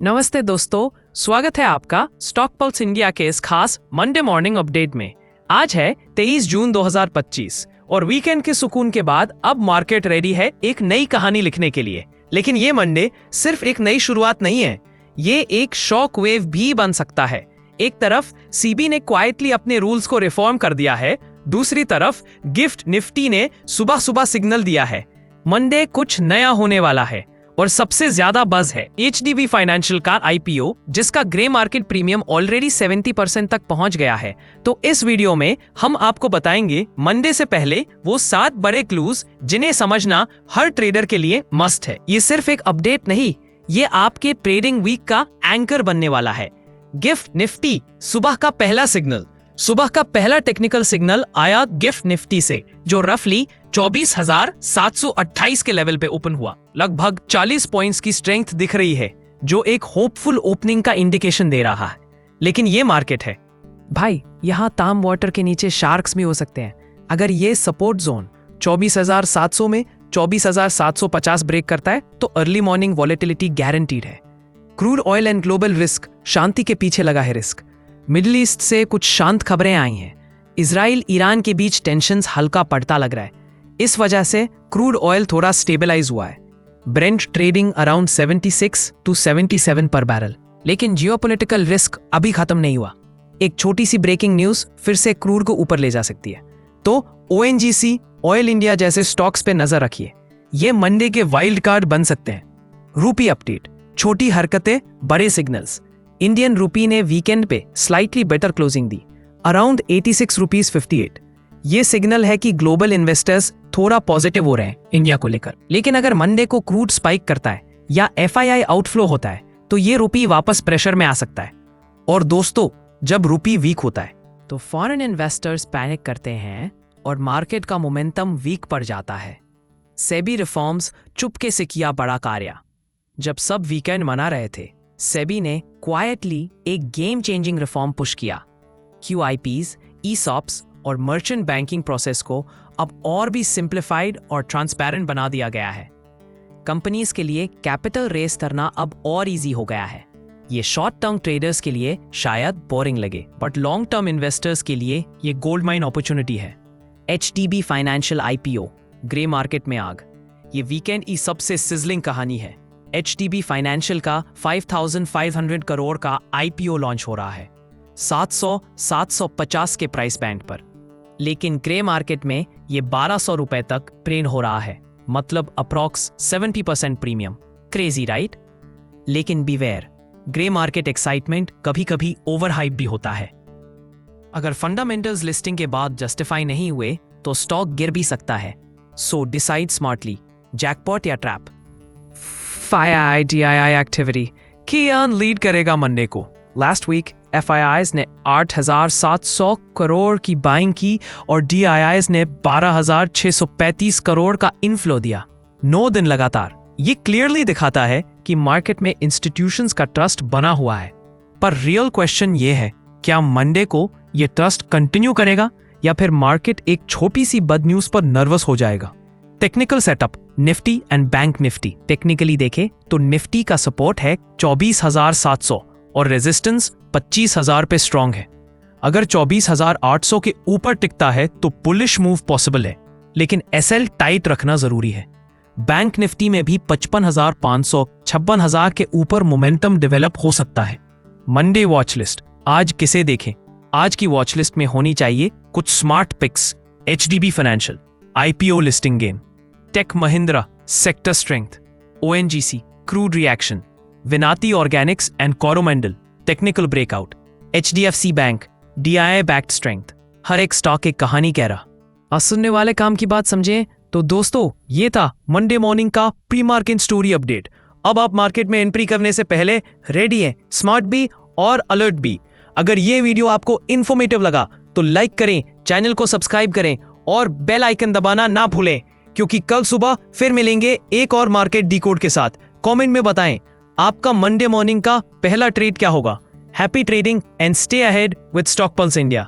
नमस्ते दोस्तों, स्वागत है आपका स्टॉक पल्स इंडिया के इस खास मंडे मॉर्निंग अपडेट में। आज है 23 जून 2025 और वीकेंड के सुकून के बाद अब मार्केट रेडी है एक नई कहानी लिखने के लिए। लेकिन ये मंडे सिर्फ एक नई शुरुआत नहीं है, ये एक शॉक वेव भी बन सकता है। एक तरफ सीबी ने क्वाइटली अपने रूल्स को रिफॉर्म कर दिया है, दूसरी तरफ गिफ्ट निफ्टी ने सुबह सुबह सिग्नल दिया है मंडे कुछ नया होने वाला है। और सबसे ज्यादा बज है एचडीबी फाइनेंशियल का आईपीओ, जिसका ग्रे मार्केट प्रीमियम ऑलरेडी 70% तक पहुंच गया है। तो इस वीडियो में हम आपको बताएंगे मंडे से पहले वो 7 बड़े क्लूज जिन्हें समझना हर ट्रेडर के लिए मस्ट है। ये सिर्फ एक अपडेट नहीं, ये आपके ट्रेडिंग वीक का एंकर बनने वाला है। गिफ्ट निफ्टी सुबह का पहला सिग्नल, सुबह का पहला टेक्निकल सिग्नल आया गिफ्ट निफ्टी से, जो रफली 24,728 के लेवल पे ओपन हुआ। लगभग 40 पॉइंट्स की स्ट्रेंथ दिख रही है, जो एक होपफुल ओपनिंग का इंडिकेशन दे रहा है। लेकिन ये मार्केट है भाई, यहाँ ताम वाटर के नीचे शार्क्स भी हो सकते हैं। अगर ये सपोर्ट जोन 24,700 में 24,750 ब्रेक करता है तो अर्ली मॉर्निंग वॉलेटिलिटी गारंटीड है। Crude oil and global risk शांति के पीछे लगा है रिस्क। मिडिल ईस्ट से कुछ शांत खबरें आई हैं। इजराइल ईरान के बीच टेंशन्स हल्का पड़ता लग रहा है, इस वजह से क्रूड ऑयल थोड़ा स्टेबलाइज हुआ है। ब्रेंट ट्रेडिंग अराउंड 76 to 77 पर बैरल। लेकिन जियोपॉलिटिकल रिस्क अभी खत्म नहीं हुआ। एक छोटी सी ब्रेकिंग न्यूज फिर से क्रूड को ऊपर ले जा सकती है। तो ओएनजीसी, ऑयल इंडिया जैसे स्टॉक्स पे नजर रखिए, ये मंडे के वाइल्ड कार्ड बन सकते हैं। रूपी अपडेट, छोटी हरकतें बड़े सिग्नल्स। इंडियन रूपी ने वीकेंड पे स्लाइटली बेटर क्लोजिंग दी, अराउंड 86 रुपीज 58। ये सिग्नल है कि ग्लोबल इन्वेस्टर्स थोड़ा पॉजिटिव हो रहे हैं इंडिया को लेकर। लेकिन अगर मंडे को क्रूड स्पाइक करता है या एफआईआई आउटफ्लो होता है तो ये रूपी वापस प्रेशर में आ सकता है। और दोस्तों, जब रूपी वीक होता है तो फॉरेन इन्वेस्टर्स पैनिक करते हैं और मार्केट का मोमेंटम वीक पड़ जाता है। सेबी रिफॉर्म्स चुपके से किया बड़ा कार्य। जब सब वीकेंड मना रहे थे, सेबी ने क्वाइटली एक गेम चेंजिंग रिफॉर्म पुश किया। क्यूआईपीज, ईसॉप्स और मर्चेंट बैंकिंग प्रोसेस को अब और भी सिंप्लीफाइड और ट्रांसपेरेंट बना दिया गया है। कंपनीज के लिए कैपिटल रेस करना अब और इजी हो गया है। ये शॉर्ट टर्म ट्रेडर्स के लिए शायद बोरिंग लगे, बट लॉन्ग टर्म इन्वेस्टर्स के लिए ये गोल्ड माइन अपॉर्चुनिटी है। HDB financial IPO, grey market में आग। ये वीकेंड की सबसे सिजलिंग कहानी है। एचडीबी फाइनेंशियल का 5,500 करोड़ का आईपीओ लॉन्च हो रहा है, 700-750 के प्राइस बैंड पर। लेकिन ग्रे मार्केट में ये 1,200 रुपए तक ट्रेड हो रहा है, मतलब अप्रॉक्स 70% प्रीमियम। Crazy right? लेकिन बीवेयर, ग्रे मार्केट एक्साइटमेंट कभी कभी ओवर हाइप भी होता है। अगर फंडामेंटल्स लिस्टिंग के बाद जस्टिफाई नहीं हुए तो स्टॉक गिर भी सकता है। सो डिसाइड स्मार्टली, जैकपॉट या ट्रैप। FII-DII एक्टिविटी कियान लीड करेगा मंडे को। लास्ट वीक FIIs ने 8,700 करोड़ की बाइंग की और DIIs ने 12,635 करोड़ का इनफ्लो दिया 9 दिन लगातार। ये क्लियरली दिखाता है कि मार्केट में इंस्टीट्यूशंस का ट्रस्ट बना हुआ है। पर रियल क्वेश्चन ये है, क्या मंडे को ये ट्रस्ट कंटिन्यू करेगा या फिर मार्केट एक छोटी सी बद न्यूज पर नर्वस हो जाएगा? Technical setup, Nifty and bank Nifty. Technically देखें तो निफ्टी का सपोर्ट है 24,700 और रेजिस्टेंस 25,000 पे स्ट्रांग है। अगर 24,800 के ऊपर टिकता है तो बुलिश मूव पॉसिबल है, लेकिन एसएल टाइट रखना जरूरी है। बैंक निफ्टी में भी 55,500, 56,000 के ऊपर मोमेंटम डेवलप हो सकता है। मंडे वॉच लिस्ट आज किसे देखें? आज की वॉच लिस्ट में होनी चाहिए कुछ smart picks. HDB financial, IPO listing game. Tech Mahindra, sector strength. ONGC, crude reaction. Vinati organics and Coromandel, technical breakout. HDFC bank, DII backed strength. हर एक स्टॉक एक कहानी कह रहा। आज सुनने वाले काम की बात समझें तो दोस्तों, ये था मंडे मॉर्निंग का प्री मार्केट स्टोरी अपडेट। अब आप मार्केट में एंट्री करने से पहले रेडी हैं, स्मार्ट भी और अलर्ट भी। अगर ये वीडियो आपको इंफॉर्मेटिव लगा तो लाइक करें, चैनल को सब्सक्राइब करें और बेल आइकन दबाना ना भूलें, क्योंकि कल सुबह फिर मिलेंगे एक और मार्केट डीकोड के साथ। कमेंट में बताएं आपका मंडे मॉर्निंग का पहला ट्रेड क्या होगा। Happy trading and stay ahead with stock pulse India.